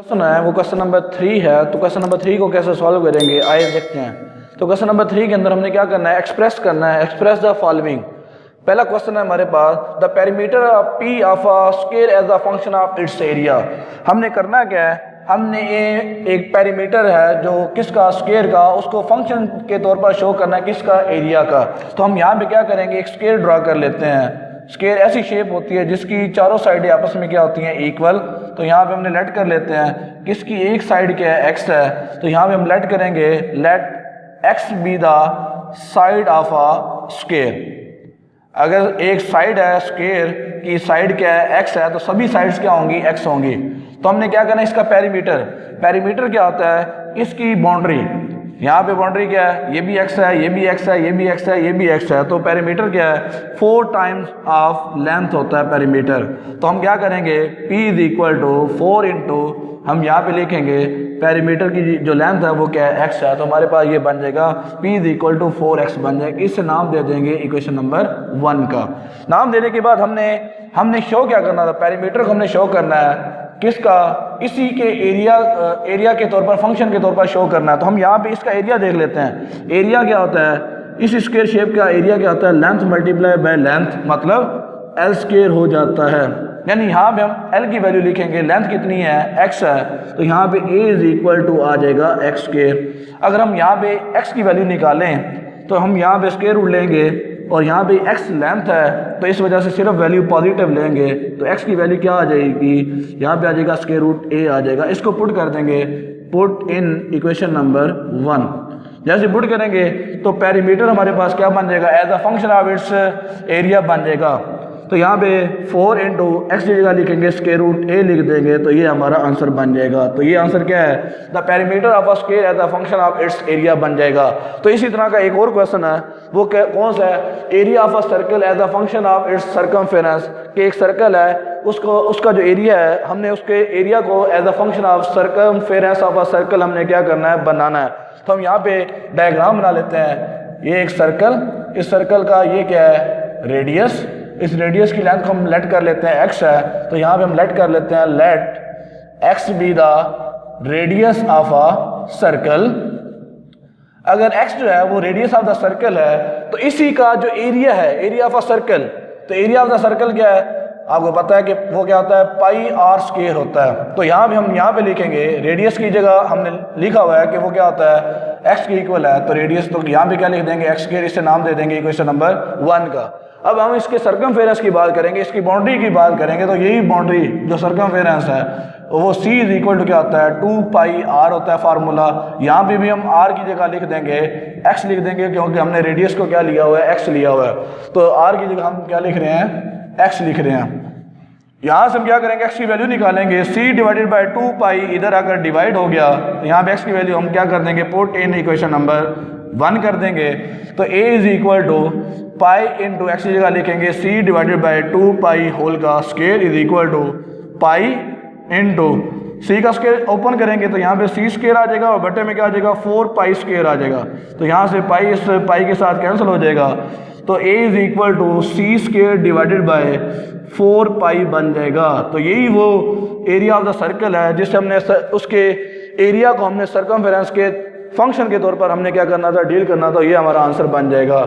Question है वो question number 3 है। तो क्वेश्चन नंबर 3 को कैसे सॉल्व करेंगे आइए देखते हैं। तो क्वेश्चन नंबर 3 के अंदर हमने क्या करना है, एक्सप्रेस करना है, एक्सप्रेस द फॉलोइंग। पहला क्वेश्चन है हमारे पास, the perimeter of P of a square as a function of its area. हमने करना क्या है, हमने एक पेरीमीटर है जो किसका, स्क्वायर का, उसको फंक्शन के तौर पर शो करना है किसका, एरिया का। तो हम यहाँ पे क्या करेंगे, एक स्क्वायर ड्रा कर लेते हैं। स्क्वायर ऐसी शेप होती है जिसकी चारों साइडें आपस में क्या होती हैं, इक्वल। तो यहाँ पे हमने लेट कर लेते हैं किसकी, एक साइड क्या है, एक्स है। तो यहाँ पे हम लेट करेंगे, let x be the side of a square. अगर एक साइड है स्क्वायर की, साइड क्या है, एक्स है, तो सभी साइड्स क्या होंगी, एक्स होंगी। तो हमने क्या करना है, इसका पेरीमीटर, पेरीमीटर क्या होता है, इसकी बाउंड्री। यहाँ पे बाउंड्री क्या है, ये भी एक्स है, ये भी एक्स है, ये भी एक्स है, ये भी एक्स है। तो पेरीमीटर क्या है, 4 टाइम्स ऑफ लेंथ होता है पेरीमीटर। तो हम क्या करेंगे, P is equal to 4 into, हम यहाँ पे लिखेंगे पेरीमीटर की जो लेंथ है वो क्या है, एक्स है। तो हमारे पास ये बन जाएगा P is equal to 4x बन जाएगा। इससे नाम दे देंगे इक्वेशन नंबर 1 का। नाम देने के बाद हमने शो क्या करना था, पेरीमीटर को हमने शो करना है किसका, इसी के एरिया के तौर पर, फंक्शन के तौर पर शो करना है। तो हम यहाँ पे इसका एरिया देख लेते हैं। एरिया क्या होता है, इस स्क्वायर शेप का एरिया क्या होता है, लेंथ मल्टीप्लाई बाय लेंथ, मतलब एल स्क्वायर हो जाता है। यानी यहाँ पे हम एल की वैल्यू लिखेंगे, लेंथ कितनी है, एक्स है, तो यहाँ पे ए इज इक्वल टू आ जाएगा एक्स स्क्वायर। अगर हम यहाँ पे एक्स की वैल्यू निकालें तो हम यहाँ पे स्क्वायर रूट लेंगे और यहाँ पे एक्स लेंथ है, तो इस वजह से सिर्फ वैल्यू पॉजिटिव लेंगे। तो एक्स की वैल्यू क्या आ जाएगी, यहाँ पे आ जाएगा स्क्वायर रूट ए आ जाएगा। इसको पुट कर देंगे, पुट इन इक्वेशन नंबर 1। जैसे पुट करेंगे तो पेरीमीटर हमारे पास क्या बन जाएगा, as a function of its area बन जाएगा। तो यहाँ पे 4 इंटू एक्स की जगह लिखेंगे स्क्वायर रूट ए लिख देंगे, तो ये हमारा आंसर बन जाएगा। तो ये आंसर क्या है, the perimeter of a square as a function of its area बन जाएगा। तो इसी तरह का एक और क्वेश्चन है, वो कौन सा है, area of a circle as a function of its circumference. कि एक सर्कल है, उसका जो एरिया है, हमने उसके एरिया को as a function of circumference of a circle हमने क्या करना है, बनाना है। तो हम यहाँ पे डायग्राम बना लेते हैं। ये एक सर्कल, इस सर्कल का ये क्या है, रेडियस। इस रेडियस की लेंथ को हम लेट कर लेते हैं, एक्स है, तो यहाँ पे हम लेट कर लेते हैं, let x be the radius of a circle. अगर x जो है वो रेडियस ऑफ द सर्कल है, तो इसी का जो एरिया है, एरिया ऑफ अ सर्कल, तो एरिया ऑफ द सर्कल क्या है, आपको पता है कि वो क्या होता है, पाई आर स्क्वायर होता है। तो यहाँ भी हम यहाँ पे लिखेंगे, रेडियस की जगह हमने लिखा हुआ है कि वो क्या होता है, x के इक्वल है, तो रेडियस, तो यहाँ पे क्या लिख देंगे, x स्क्वायर, इससे नाम दे देंगे इक्वेशन नंबर 1 का। अब हम इसके सर्कमफेरेंस की बात करेंगे, इसकी बाउंड्री की बात करेंगे, तो यही बाउंड्री जो सर्कमफेरेंस है वो c इज इक्वल टू क्या होता है, 2 पाई r होता है फार्मूला। यहाँ पे भी हम r की जगह लिख देंगे, x लिख देंगे, क्योंकि हमने रेडियस को क्या लिया हुआ है, x लिया हुआ है। तो r की जगह हम क्या लिख रहे हैं, x लिख रहे हैं। यहाँ से हम क्या करेंगे, x की वैल्यू निकालेंगे, c डिवाइडेड बाय 2 पाई, इधर आकर डिवाइड हो गया, तो यहाँ पे x की वैल्यू हम क्या कर देंगे, पुट इन इक्वेशन नंबर 1 कर देंगे। तो a is equal to pi into x की जगह लिखेंगे c divided by 2 pi whole का square is equal to pi into c का स्क्वायर ओपन करेंगे तो यहाँ पे c स्क्वायर आ जाएगा और बटे में क्या आ जाएगा, 4 पाई स्क्वायर आ जाएगा। तो यहाँ से पाई इस पाई के साथ कैंसिल हो जाएगा, तो a is equal to c square divided by 4 pi बन जाएगा। तो यही वो एरिया ऑफ द सर्कल है जिससे हमने उसके एरिया को हमने सर्कमफेरेंस के फंक्शन के तौर पर हमने क्या करना था, डील करना था। ये हमारा आंसर बन जाएगा।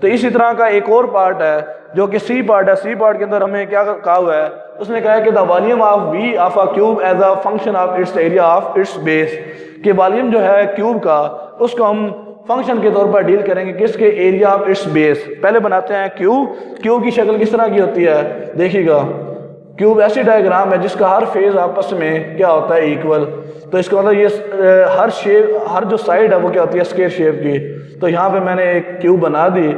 तो इसी तरह का एक और पार्ट है जो कि सी पार्ट है। सी पार्ट के अंदर हमें क्या कहा हुआ है, उसने कहा है कि the volume of V of a cube as a function of its area of its base. कि वॉल्यूम जो है क्यूब का, उसको हम फंक्शन के तौर पर डील करेंगे किसके, एरिया ऑफ इट्स बेस। पहले बनाते हैं क्यूब की शक्ल किस तरह की होती है, देखिएगा, क्यूब ऐसी डायग्राम है जिसका हर फेज आपस में क्या होता है, इक्वल। तो इसका मतलब ये हर जो साइड है वो क्या होती है, स्क्वायर शेप की। तो यहाँ पे मैंने एक क्यूब बना दी।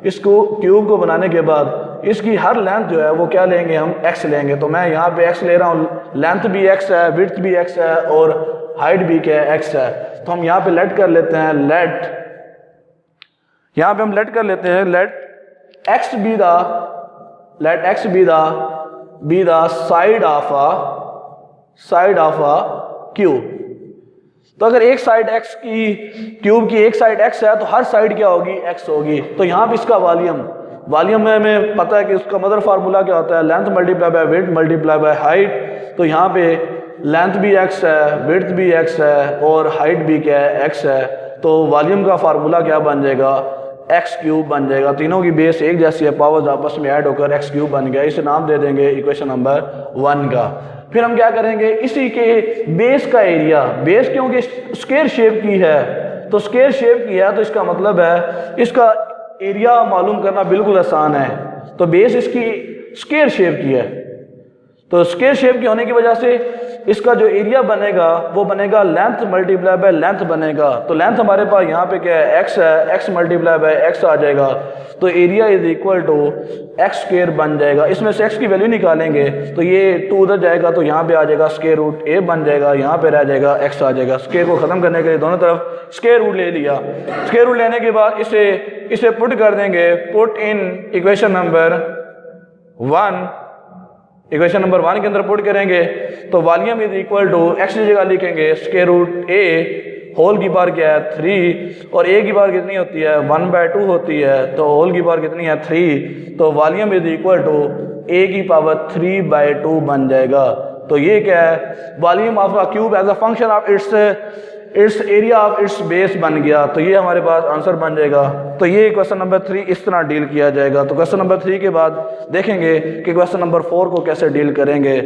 इसको क्यूब को बनाने के बाद इसकी हर लेंथ जो है वो क्या लेंगे, हम x लेंगे। तो मैं यहाँ पे x ले रहा हूँ, लेंथ भी x है, विड्थ भी x है और हाइट भी क्या है, x है। तो हम यहाँ पे लेट कर लेते हैं, यहाँ पे हम लेट कर लेते हैं, let x be the side of a cube. तो अगर एक साइड x की, क्यूब की एक साइड x है तो हर साइड क्या होगी, x होगी। तो यहाँ पे इसका वॉल्यूम में हमें पता है कि उसका मदर फार्मूला क्या होता है, length multiply by width multiply by height. तो यहाँ पे लेंथ भी x है, विड्थ भी x है और हाइट भी क्या है, x है। तो वॉल्यूम का फार्मूला क्या बन जाएगा, एक्स क्यूब बन जाएगा। तीनों की बेस एक जैसी है, पावर्स आपस में ऐड होकर एक्स क्यूब बन गया। इसे नाम दे देंगे इक्वेशन नंबर 1 का। फिर हम क्या करेंगे, इसी के बेस का एरिया, बेस क्योंकि स्क्वायर शेप की है, तो स्क्वायर शेप की है तो इसका मतलब है इसका एरिया मालूम करना बिल्कुल आसान है। तो बेस इसकी स्क्वायर शेप की है, तो स्क्वायर शेप की होने की वजह से इसका जो एरिया बनेगा वो बनेगा लेंथ मल्टीप्लाई बाय लेंथ बनेगा। तो लेंथ हमारे पास यहाँ पे क्या है, x है, x मल्टीप्लाई बाय x आ जाएगा। तो area is equal to x square बन जाएगा। इसमें से x की वैल्यू निकालेंगे तो ये 2 उधर जाएगा तो यहाँ पे आ जाएगा स्क्वायर रूट a बन जाएगा, यहाँ पे रह जाएगा x आ जाएगा। स्क्वायर को ख़त्म करने के लिए दोनों तरफ स्क्वायर रूट ले लिया। स्क्वायर रूट लेने के बाद इसे पुट कर देंगे, put in equation number 1। Equation number 1 के अंदर पुट करेंगे तो volume is equal to x की जगह लिखेंगे स्क्वायर रूट ए, होल की पावर क्या है 3 और ए की पावर कितनी होती है 1/2 होती है। तो होल की पावर कितनी है 3, तो volume is equal to a की पावर 3/2 बन जाएगा। तो ये क्या है, volume of a cube as a function of its area of its base बन गया। तो ये हमारे पास आंसर बन जाएगा। तो ये क्वेश्चन नंबर 3 इस तरह डील किया जाएगा। तो क्वेश्चन नंबर 3 के बाद देखेंगे कि क्वेश्चन नंबर 4 को कैसे डील करेंगे।